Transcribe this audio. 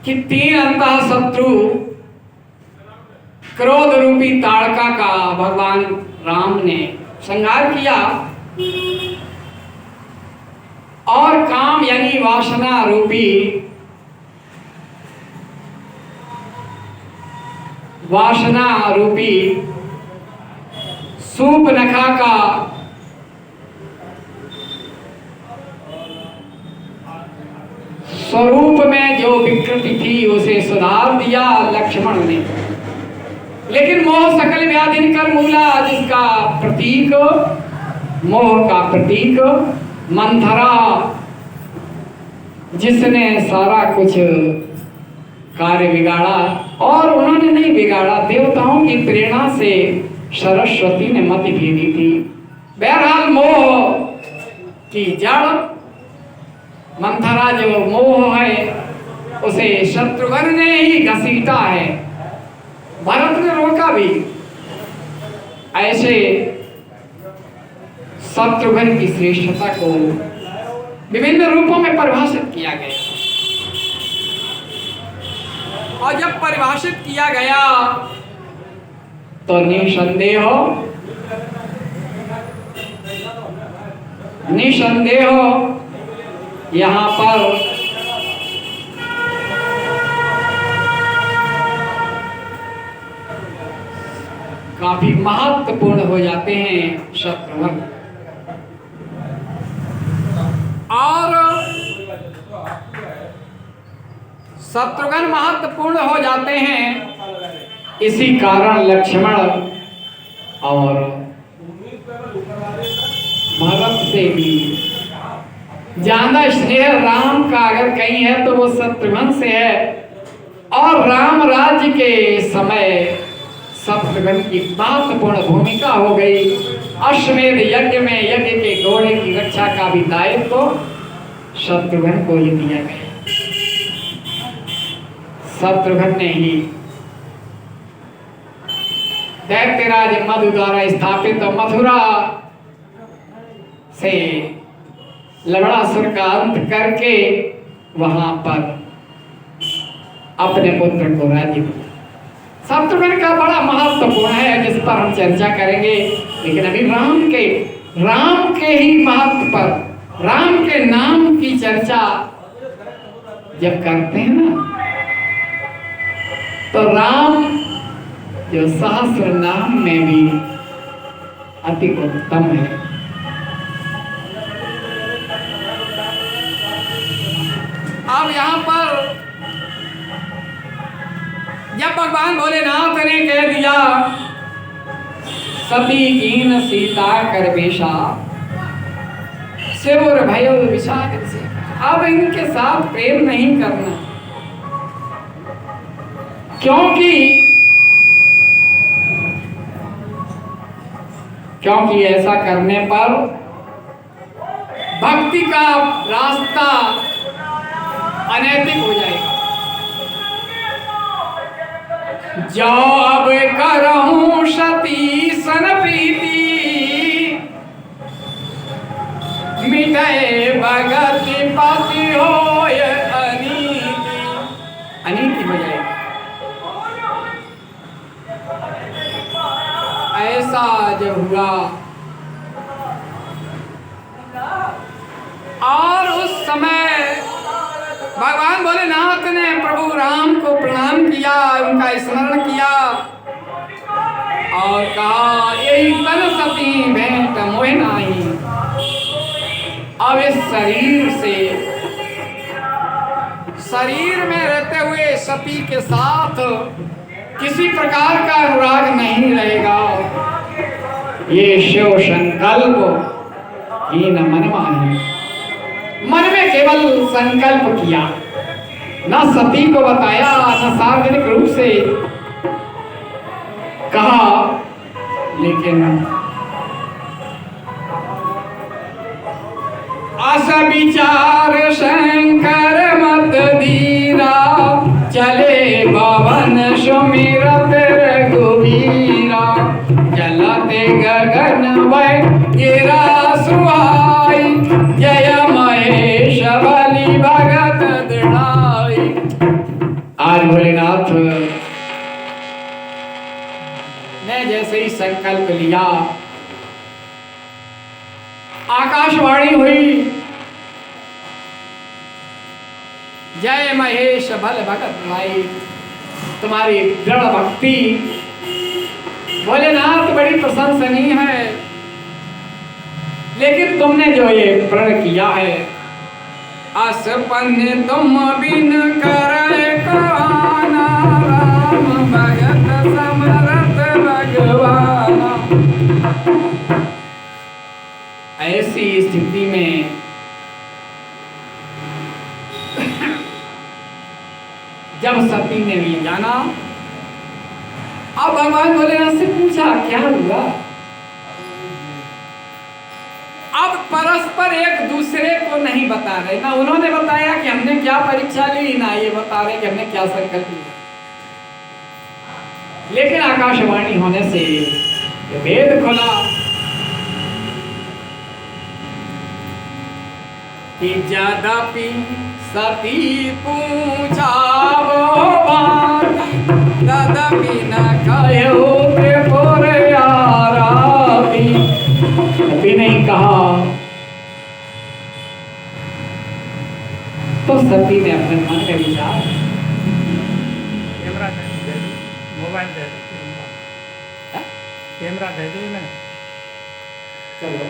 कि 3 अंतः शत्रु क्रोध रूपी ताड़का का भगवान राम ने संहार किया और काम यानी वासना रूपी सूर्पनखा का स्वरूप में जो विकृति थी उसे सुधार दिया लक्ष्मण ने। लेकिन मोह सकल व्याधि कर मूला, जिसका प्रतीक, मोह का प्रतीक मंथरा, जिसने सारा कुछ कार्य बिगाड़ा, और उन्होंने नहीं बिगाड़ा, देवताओं की प्रेरणा से सरस्वती ने मति भेदी थी। बहरहाल मोह की जड़ मंथरा, जो मोह है उसे शत्रुघ्न ने ही घसीटा है, भरत ने रोका भी। ऐसे शत्रुघ्न की श्रेष्ठता को विभिन्न रूपों में परिभाषित किया गया, और जब परिभाषित किया गया तो निसंदेह यहाँ पर काफी महत्वपूर्ण हो जाते हैं शत्रुघ्न। और शत्रुघ्न महत्वपूर्ण हो जाते हैं, इसी कारण लक्ष्मण और भरत से भी ज्यादा स्नेह राम का अगर कहीं है तो वो शत्रुघ्न से है। और राम राज्य के समय शत्रुघ्न की महत्वपूर्ण भूमिका हो गई। अश्वमेध यज्ञ में यज्ञ के घोड़े की रक्षा का भी दायित्व तो शत्रुघ्न को ही दिया गया। शत्रुघ्न ने ही दैत्यराज मधु द्वारा स्थापित मथुरा से लवणासुर का अंत करके वहां पर अपने पुत्र को राज्य दिया। शत्रुघ्न का बड़ा महत्वपूर्ण है, जिस पर हम चर्चा करेंगे। लेकिन अभी राम के ही महत्व पर, राम के नाम की चर्चा जब करते हैं ना, तो राम जो सहस्र नाम में भी अति उत्तम है। अब यहाँ पर जब भगवान भोलेनाथ ने कह दिया सती कीन सीता कर बेशा शिवर भयो विषाद से, अब इनके साथ प्रेम नहीं करना, क्योंकि ऐसा करने पर भक्ति का रास्ता अनैतिक हो जाएगा। जो अब करहूं सती सन प्रीति, मिटाए भगति पाति होय अनीति हो जाएगी। ऐसा जब हुआ और उस समय भगवान भोलेनाथ ने प्रभु राम को प्रणाम किया, उनका स्मरण किया और कहा यही तन सती भेंट मोह नाही। अब इस शरीर में रहते हुए सती के साथ किसी प्रकार का अनुराग नहीं रहेगा। ये शिव संकल्प ही न मन माने, मन में केवल संकल्प किया, न सती को बताया, न सार्वजनिक रूप से कहा। लेकिन आस विचार शंकर मत दीरा, चले भवन सुमिरत रघुवीरा, चलते गगन वै गिरा सुहाई, जय महेश बलि भगत दृढ़ाई। आज भोलेनाथ ने जैसे ही संकल्प लिया, आकाशवाणी हुई, जय महेश बल भगत भाई, तुम्हारी दृढ़ भक्ति भोलेनाथ बड़ी प्रशंसनीय है, लेकिन तुमने जो ये प्रण किया है, असपन तुम बिन करे काना, राम भगत समरथ भगवान। ऐसी स्थिति में जब सती ने भी जाना, अब भगवान भोलेनाथ से पूछा क्या हुआ। अब परस्पर एक दूसरे को नहीं बता रहे, ना उन्होंने बताया कि हमने क्या परीक्षा ली, ना ये बता रहे कि हमने क्या संकल्प लिया। लेकिन आकाशवाणी होने से ये वेद खुला कि यद्यपि सती पूछा वो बात, तदपि न कहो त्रिपुर आराती। अभी नहीं कहा तो सती ने अपने मन का विचार, कैमरा दे दो, मोबाइल दे दो, कैमरा दे दो, चलो